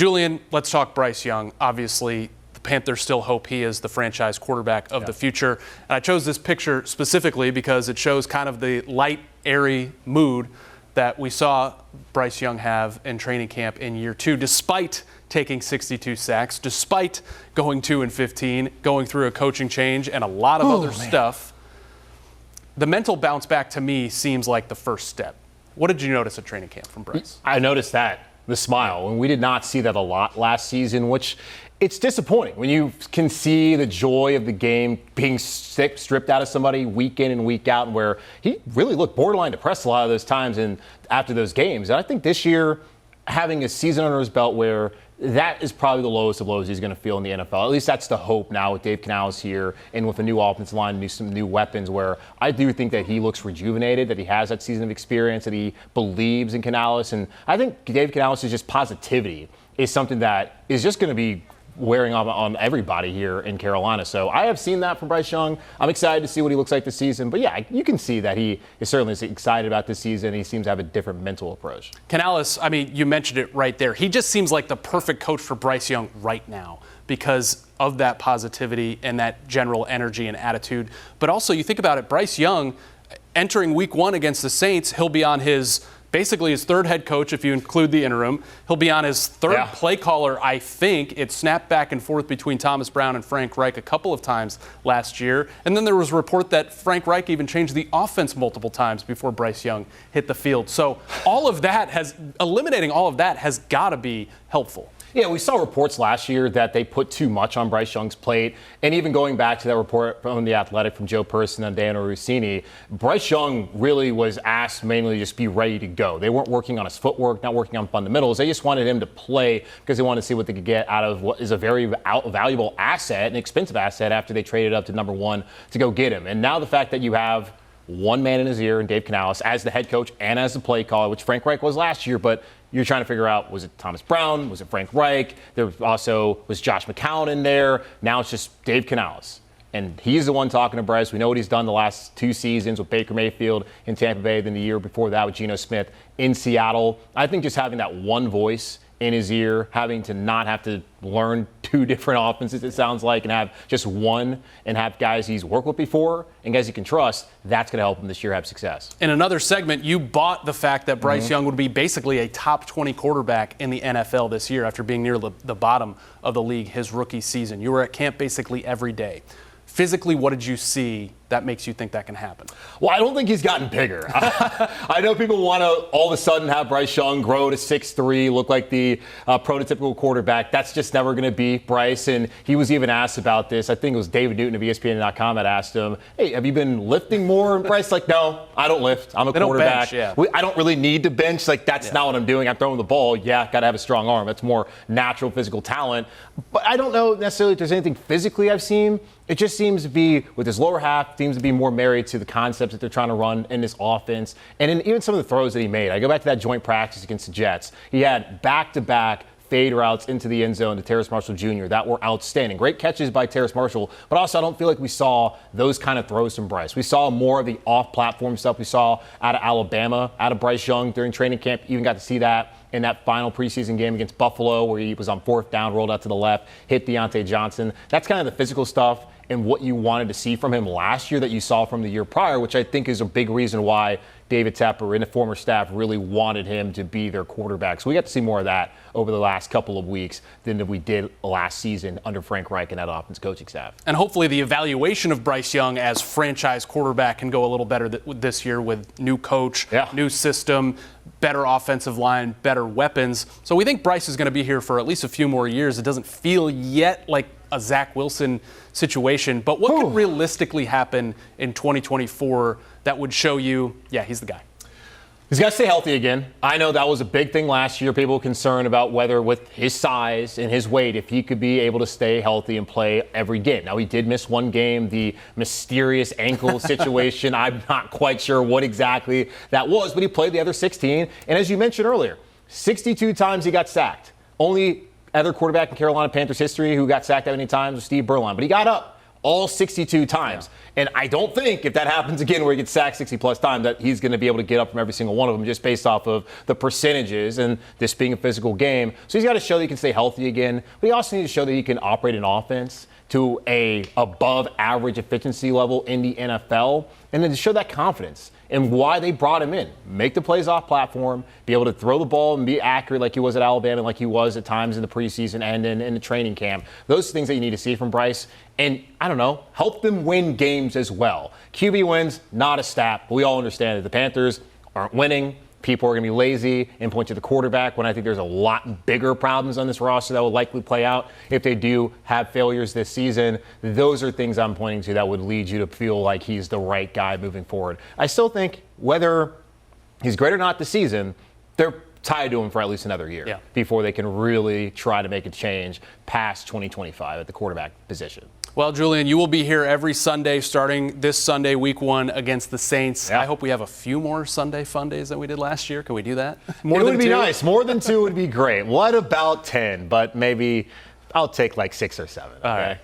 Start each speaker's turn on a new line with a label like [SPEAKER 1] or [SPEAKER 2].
[SPEAKER 1] Julian, let's talk Bryce Young. Obviously, the Panthers still hope he is the franchise quarterback of the future. And I chose this picture specifically because it shows kind of the light, airy mood that we saw Bryce Young have in training camp in year 2, despite taking 62 sacks, despite going 2-15, going through a coaching change and a lot of other stuff. The mental bounce back to me seems like the first step. What did you notice at training camp from Bryce?
[SPEAKER 2] I noticed that, the smile, and we did not see that a lot last season, which it's disappointing when you can see the joy of the game being stripped out of somebody week in and week out, and where he really looked borderline depressed a lot of those times and after those games. And I think this year, having a season under his belt where that is probably the lowest of lows he's going to feel in the NFL. At least that's the hope now with Dave Canales here and with a new offensive line, some new weapons, where I do think that he looks rejuvenated, that he has that season of experience, that he believes in Canales. And I think Dave Canales' just positivity is something that is just going to be wearing on everybody here in Carolina. So I have seen that from Bryce Young. I'm excited to see what he looks like this season. But yeah, you can see that he is certainly excited about this season. He seems to have a different mental approach.
[SPEAKER 1] Canales, I mean, you mentioned it right there. He just seems like the perfect coach for Bryce Young right now because of that positivity and that general energy and attitude. But also, you think about it, Bryce Young, entering week 1 against the Saints, he'll be on basically his third head coach, if you include the interim. He'll be on his third play caller, I think. It snapped back and forth between Thomas Brown and Frank Reich a couple of times last year. And then there was a report that Frank Reich even changed the offense multiple times before Bryce Young hit the field. So eliminating all of that has got to be helpful.
[SPEAKER 2] Yeah, we saw reports last year that they put too much on Bryce Young's plate. And even going back to that report from The Athletic from Joe Person and Dan Rossini, Bryce Young really was asked mainly to just be ready to go. They weren't working on his footwork, not working on fundamentals. They just wanted him to play because they wanted to see what they could get out of what is a very valuable asset, an expensive asset, after they traded up to number 1 to go get him. And now the fact that you have one man in his ear, and Dave Canales, as the head coach and as the play caller, which Frank Reich was last year, but you're trying to figure out, was it Thomas Brown? Was it Frank Reich? There also was Josh McCown in there. Now it's just Dave Canales. And he's the one talking to Bryce. We know what he's done the last 2 seasons with Baker Mayfield in Tampa Bay, then the year before that with Geno Smith in Seattle. I think just having that one voice in his ear, having to not have to learn 2 different offenses, it sounds like, and have just one, and have guys he's worked with before and guys he can trust, that's going to help him this year have success.
[SPEAKER 1] In another segment, you bought the fact that Bryce Young would be basically a top 20 quarterback in the NFL this year after being near the bottom of the league his rookie season. You were at camp basically every day. Physically, what did you see that makes you think that can happen?
[SPEAKER 2] Well, I don't think he's gotten bigger. I know people want to all of a sudden have Bryce Young grow to 6'3", look like the prototypical quarterback. That's just never going to be Bryce. And he was even asked about this. I think it was David Newton of ESPN.com that asked him, hey, have you been lifting more? And Bryce like, no, I don't lift. I'm a quarterback.
[SPEAKER 1] Don't bench,
[SPEAKER 2] I don't really need to bench. Like, that's not what I'm doing. I'm throwing the ball. Yeah, got to have a strong arm. That's more natural physical talent. But I don't know necessarily if there's anything physically I've seen. It just seems to be, with his lower half, seems to be more married to the concepts that they're trying to run in this offense. And in even some of the throws that he made. I go back to that joint practice against the Jets. He had back-to-back fade routes into the end zone to Terrace Marshall Jr. that were outstanding. Great catches by Terrace Marshall, but also I don't feel like we saw those kind of throws from Bryce. We saw more of the off-platform stuff we saw out of Alabama, out of Bryce Young during training camp. Even got to see that in that final preseason game against Buffalo where he was on 4th down, rolled out to the left, hit Deontay Johnson. That's kind of the physical stuff and what you wanted to see from him last year that you saw from the year prior, which I think is a big reason why David Tepper and the former staff really wanted him to be their quarterback. So we got to see more of that over the last couple of weeks than we did last season under Frank Reich and that offense coaching staff.
[SPEAKER 1] And hopefully the evaluation of Bryce Young as franchise quarterback can go a little better this year with new coach, new system, better offensive line, better weapons. So we think Bryce is going to be here for at least a few more years. It doesn't feel yet like a Zach Wilson situation, but what could realistically happen in 2024 that would show you, yeah, he's the guy?
[SPEAKER 2] He's got to stay healthy again. I know that was a big thing last year. People were concerned about whether with his size and his weight, if he could be able to stay healthy and play every game. Now, he did miss one game, the mysterious ankle situation. I'm not quite sure what exactly that was, but he played the other 16. And as you mentioned earlier, 62 times he got sacked. Only other quarterback in Carolina Panthers history who got sacked that many times was Steve Berline. But he got up all 62 times.
[SPEAKER 1] Yeah.
[SPEAKER 2] And I don't think if that happens again where he gets sacked 60-plus times that he's going to be able to get up from every single one of them just based off of the percentages and this being a physical game. So he's got to show that he can stay healthy again. But he also needs to show that he can operate an offense to a above average efficiency level in the NFL, and then to show that confidence and why they brought him in. Make the plays off platform, be able to throw the ball and be accurate like he was at Alabama, like he was at times in the preseason and in the training camp. Those are things that you need to see from Bryce. And I don't know, help them win games as well. QB wins, not a stat, but we all understand that the Panthers aren't winning. People are going to be lazy and point to the quarterback when I think there's a lot bigger problems on this roster that will likely play out if they do have failures this season. Those are things I'm pointing to that would lead you to feel like he's the right guy moving forward. I still think whether he's great or not this season, they're tied to him for at least another year before they can really try to make a change past 2025 at the quarterback position.
[SPEAKER 1] Well, Julian, you will be here every Sunday starting this Sunday, week 1 against the Saints. I hope we have a few more Sunday fun days than we did last year. Can we do that?
[SPEAKER 2] More than 2? It would be nice. More than 2 would be great. What about 10? But maybe I'll take like 6 or 7. Okay?
[SPEAKER 1] All right.